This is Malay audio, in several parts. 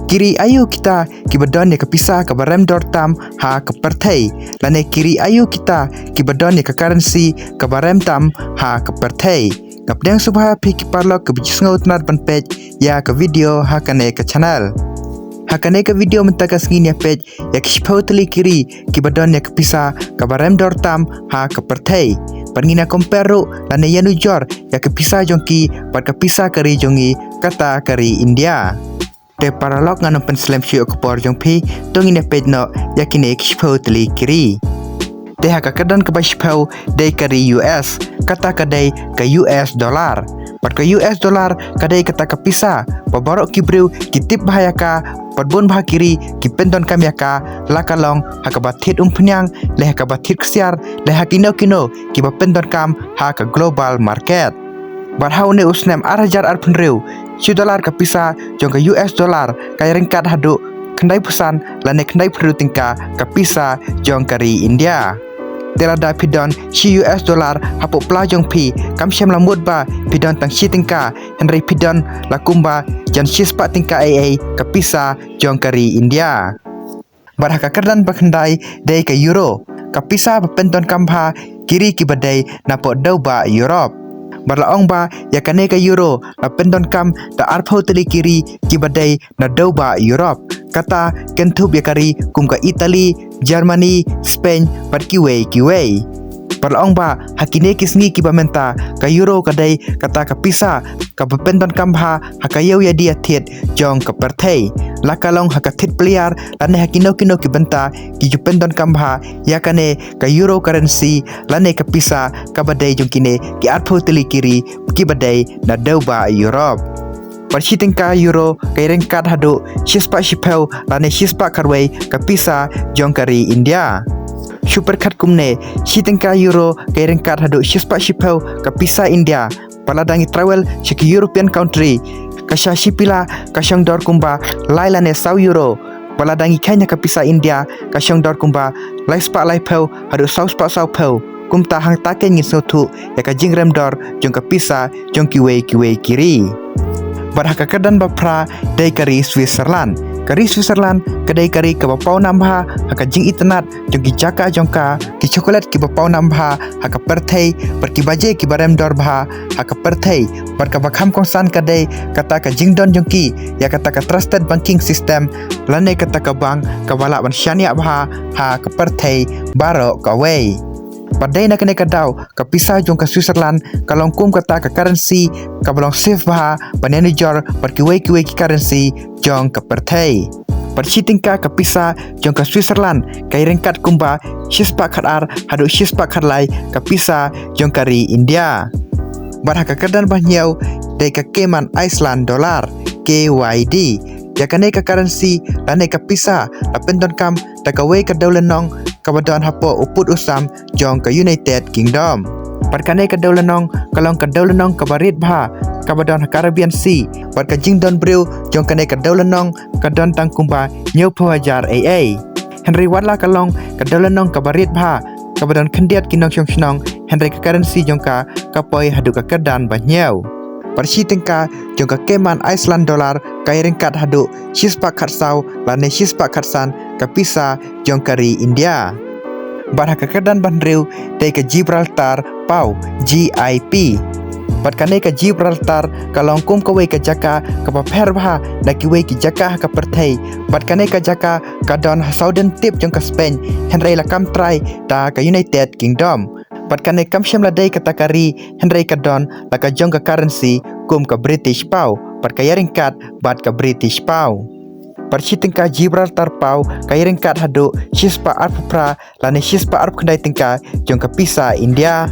Kiri ayu kita kibadon ya kepisah ke barem dortam ha ke pertai. Lane kiri ayu kita kibadon ya ke currency ke barem tam ha ke pertai. Kapdang subha pi kiparlok ke bijis ngaut nat ban page ya ke video ha kane ke channel. Hakane ke video mentakas ngin ya page ya kishpau teli kiri kibadon ya kepisah ke barem dortam ha ke pertai. Pangina komperu lane yanu jor ya kepisah jongki pat kepisah kari jongi kata kari India. Te paralog ngano pen slam shio kupor jong pi tongin page no yakine kishpau teli kiri. Te haka kadan ke bashpau dai kari US kata kadai ke US dollar. Pat ke US dollar kadai kata kepisah paborok kibriu kitip bahaya ka padbon bah kiri kipendon kamyaka lakalong haka bathit penyang le haka bathit ksiar le hakino kino kiba pendon kam haka global market. Barhau ne usnem arajar arpunreu $1 kapisa jong ke US dollar kaya ringkat hadu kendai pusan lane kendai peru tingka kapisa jong kari India. Telada pidon si US dollar hapuk pelajong pi kam syam lamut ba pidon tang si tingka Henry pidon lakumba jan si spak tingka AA kapisa jong kari India. Barha kakerdan bakhendai dai ke euro kapisa penton kamha kiri kibadai napok dau ba Europe. Barlaong ba yakane ke euro la pendon kam ta arphau teli kiri kibadai na dau ba Europe kata kentup yakari kum ka Italy, Germany, Spain par kiwei. Barlaong ba hakine kisngi kibamenta ka euro kadai kata kapisa ka pendon kam ha hakayau ya dia thiet jong ka perthei lakalong hakathit pliar lane hakino kino kibenta ki jupendon kam ha yakane ka euro currency lane kapisa kabadai jong kine ki arphau teli kiri kibadai na dau ba Europe. Pershiting ka euro kay rengkat hadu shispa shipau lane shispa karway kapisa jong kari India. Super khat kumne shiting ka euro kay rengkat hadu shispa shipau kapisa India paladangi travel shiki European country kasha shipila kasyong dor kumba lailane sau euro paladangi kanya kapisa India kasyong dor kumba lai spa lai pau hadu sau spa sau pau kumta hang take ngin sotu ya ka jingrem dor jong kapisa jong kiwei kiri. Barhaka kadan bapra dai kari Switzerland. Kari Switzerland kadai kari ke bapau nambha haka jing itnat jongki jaka jongka ki chocolate ki bapau nambha haka perthei perki baje ki barem dor bha haka perthei barka bakham konsan kadai kata ka jingdon jongki ya kata ka trusted banking system lane kata ka bank ka wala ban syania bha ha ka perthei baro ka wei. Padai nak kena kadau kapisah jong ke Switzerland kalong kum kata ke currency kabalong safe baha manager perkiwei ki currency jong ke perthei. Pershiting ka kapisah jong ke Switzerland kai rengkat kumba shispa khadar hadu shispa khadlai kapisah jong kari India. Barhaka kadan bahnyau dai ke Cayman Island dollar KYD yakane ke currency lane kapisah lapendon kam takawei ke daulenong kabadon hapo uput usam jong ke United Kingdom. Parkane ke daulenong kalong ke daulenong kabarit bha kabadon Caribbean Sea parka jingdon breu jong kane ke daulenong kadon tangkumba nyau phajar AA. Henry wadla kalong ke daulenong kabarit bha kabadon khendiat kinong syong Henry ke currency jong ka kapoi hadu ke kedan banyau. Pershiting ka jong ke Cayman Island dollar kai ringkat hadu shispa khatsau lane shispa khatsan kapisa jong kari India. Barhaka kadan bandreu dai ke Gibraltar pau GIP. Patkane ke Gibraltar kalong kum kawei ke jaka ke papher bha nakiwei ki jaka ka perthei patkane ke jaka kadon southern tip jong ke Spain Henry lakam try ta ke United Kingdom. Patkane kam syam ladai kata kari Henry kadon laka jong ke currency kum ke British pau patkaya ringkat bat ke British pau. Pershiting ka Gibraltar pau kaya ringkat hadu shispa arp pra lane shispa arp kendai tingka jong ke pisa India.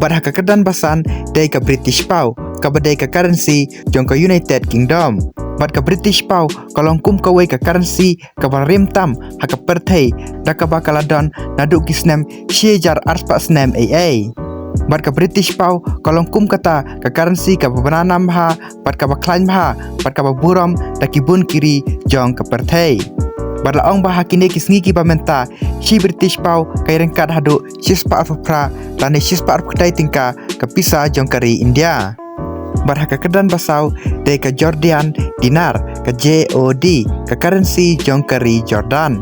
Barhaka kedan basan dai ke British pau kabadai ke currency jong ke United Kingdom. Bat ke British pau kalong kum kawei ke currency ke barim tam haka perthei daka bakaladon naduk kisnem siejar arspa snem AA. Bat ke British pau kalong kum kata ke currency ke bananam bha bat ke baklain bha bat ke burom daki bun kiri jong ke perthei. Barlaong bah kini kisngi ki pamenta si British pau kai rengkat hadu shispa afra lane shispa arp kedai tingka ke pisa jong kari India. Barhaka kedan basau de ka Jordan dinar ka JOD ka currency jongkari Jordan.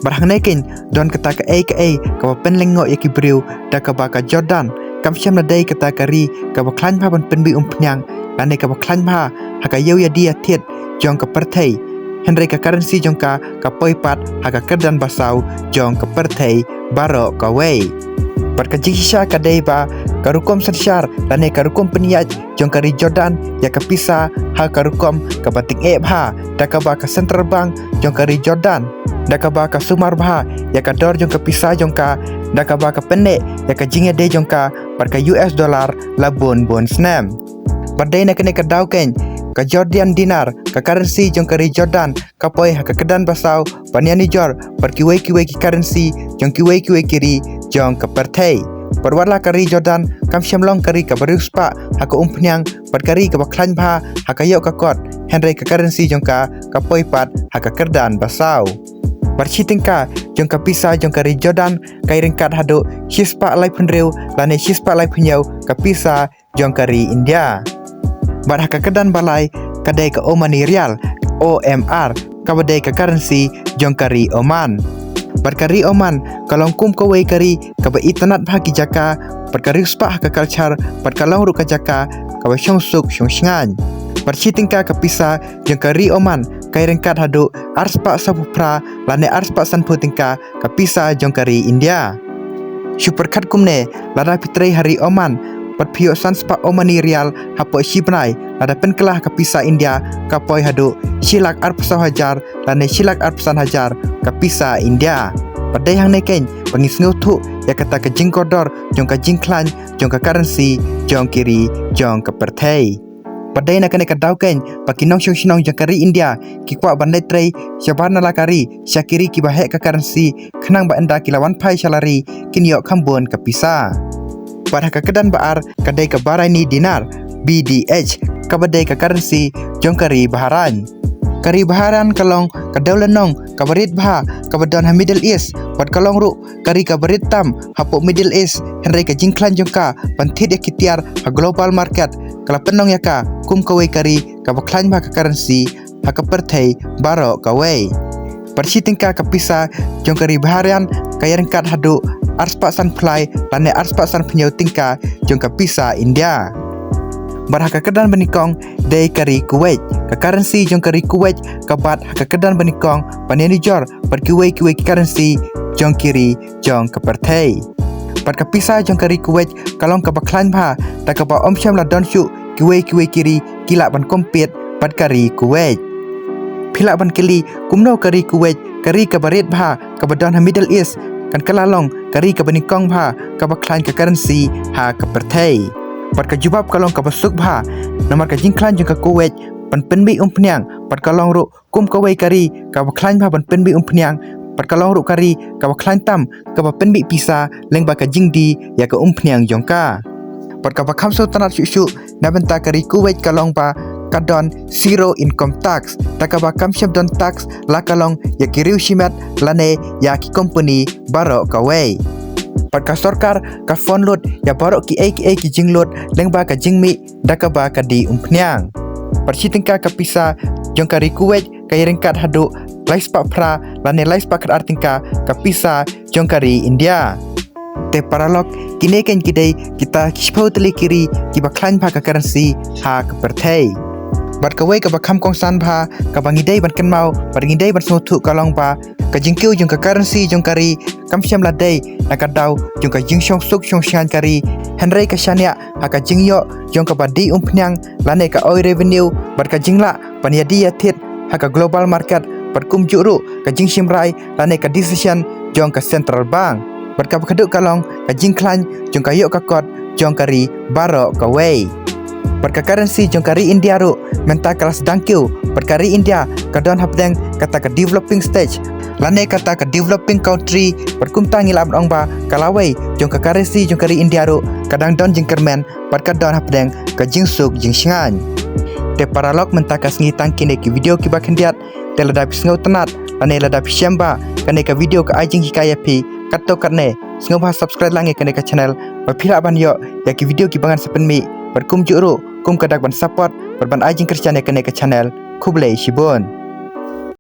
Barhang nekin don kata ka ka penlengo yaki briu da ka baka Jordan kam syam na dei kata kari ka baklan pha ban penbi umpnyang lane ka baklan pha haka yeu ya dia thiet jong ka perthei Henry ka currency jong ka poipat haka kedan basau jong ka perthei baro ka wei. Barka jikisha ka dei ba karukom sansyar lane karukom peniat jong kari Jordan ya ka pisa ha karukom ka bating ha da ka ba ka central bank jong kari Jordan da ka ba ka sumar bah ya ka dor jong ka pisa jong ka da ka ba ka penne ya ka jinge de jong ka barka US dollar labon bon snam. Badai na kene ka dauken ka Jordan dinar ka currency jong kari Jordan ka poi ha ka kedan basau paniani jor perkiwei ki currency jong kiwei kiri jong ka perthei perwarla kari Jordan kam syamlong kari ka beruspa ha ka umpnyang perkari ka baklan bha ha ka yok ka kot Henry ka currency jong ka poi pat ha ka kerdan basau. Barchitingka jong ka pisa jong kari Jordan kai ringkat hado shispa lai punreu lane shispa lai punyau ka pisa jong kari India. Bar haka kedan balai kadai ka Omani Rial OMR ka badai ka currency jong kari Oman. Bar kari Oman kalong kum ka wei kari ka ba itanat bhagi jaka perkari spa ka culture par kalong ru ka jaka ka ba syong suk syong shngan. Bar chitingka ka pisa jong kari Oman kai rengkat hadu arspa sabupra lane arspa sanputingka ka pisa jong kari India. Super khat kumne lada pitrei hari Oman Patpio sanspa Omani Rial hapo shibnai lada penkelah ka pisa India ka poi hadu silak arpsa hajar lane silak arpsan hajar ka pisa India. Padai hang neken pengis ngutu ya kata ka jingkodor jong ka jingklan jong ka currency jong kiri jong ka perthei. Padai na kene ka dauken pakinong syong jong kari India ki kwa bandai trei syabana la kari syakiri ki bahe ka currency khnang ba enda kilawan pai salari kinyo khambon ka pisa. Pada ka kedan baar kadai ka Bahraini dinar BDH ka badai ka currency jong kari Bahrain. Kari Bahrain kalong ka daulanong ka barit bah ka badon ha Middle East pad kalong ru kari ka barit tam hapo Middle East Henry ka jingklan jong ka panthid ekitiar ha global market kala penong ya ka kum ka wei kari ka baklan bah ka currency ha ka perthei baro ka wei. Persitingka ka pisa jong kari Bahrain ka yarengkat hadu arspa san fly lane arspa san penyau tingka jong ka pisa India. Barhaka kedan benikong dei kari Kuwait ka currency jong kari Kuwait ka bat haka kedan benikong paneni jor perkiwei currency jong kiri jong ka perthei. Pat ka pisa jong kari Kuwait kalong ka baklan bha ta ka ba omsyam la don syu kiwei kiri kila ban kompet pat kari Kuwait. Phila ban kili kumno kari Kuwait kari ka barit bha ka badon ha Middle East kan kalalong kari ka benikong bha ka baklan ka currency ha ka perthei. Pat ka jubab kalong ka basuk bha namar ka jingklan jong ka Kuwait pan penbi umpnyang pat kalong ru kum ka wei kari ka baklan bha pan penbi umpnyang pat kalong ru kari ka baklan tam ka ba penbi pisa leng ba ka jingdi ya ka umpnyang jong ka. Pat ka bakham so tanat syu na benta kari Kuwait kalong ba kadon zero income tax takaba kamsyam don tax la kalong ya kiriu shimat lane ya ki company baro ka wei. Pat ka sarkar ka phone load ya baro ki ki jinglot lengba ka jingmi dakaba ka di umpnyang. Pat sitingka ka pisa jong kari Kuwait ka yerengkat hadu laispa pra lane laispa kat artingka ka pisa jong kari India. Te paralog kineken kidai kita kispau teli kiri ki baklan bha ka currency ha ka perthei. Bat ka wei ka bakham kong san bha ka bangidai ban kenmau bangidai ban sothu kalong ba ka jingkiu jong ka currency jong kari kamsyam la dei na ka dau jong ka jingsyong suk syong shan kari Henry ka shania ha ka jingyo jong ka badi umpnyang lane ka oi revenue bat ka jingla paniadi ya thit ha ka global market pat kum juru ka jingsim rai lane ka decision jong ka central bank bat ka khaduk kalong ka jingklan jong ka yok ka kot jong kari baro ka wei. Perka currency jong kari India ru menta kelas dangkiu perkari India kadon hapdeng kata ka developing stage lane kata ka developing country perkum tangi lam ong ba kalawei jong ka currency jong kari India ru kadang don jing kermen perka don hapdeng ka jingsuk jing shingan. Te paralog menta ka sngi tangkine ki video ki bakhendiat te ladap sngo tanat lane ladap syamba kane ka video ka ajing hikaya pi katto karne sngo ba subscribe lange kane ka channel ba phila ban yo ya ki video ki bangan sepenmi perkum juru kum kadak ban support ban ajing kerjane ke channel Kublai Shibun.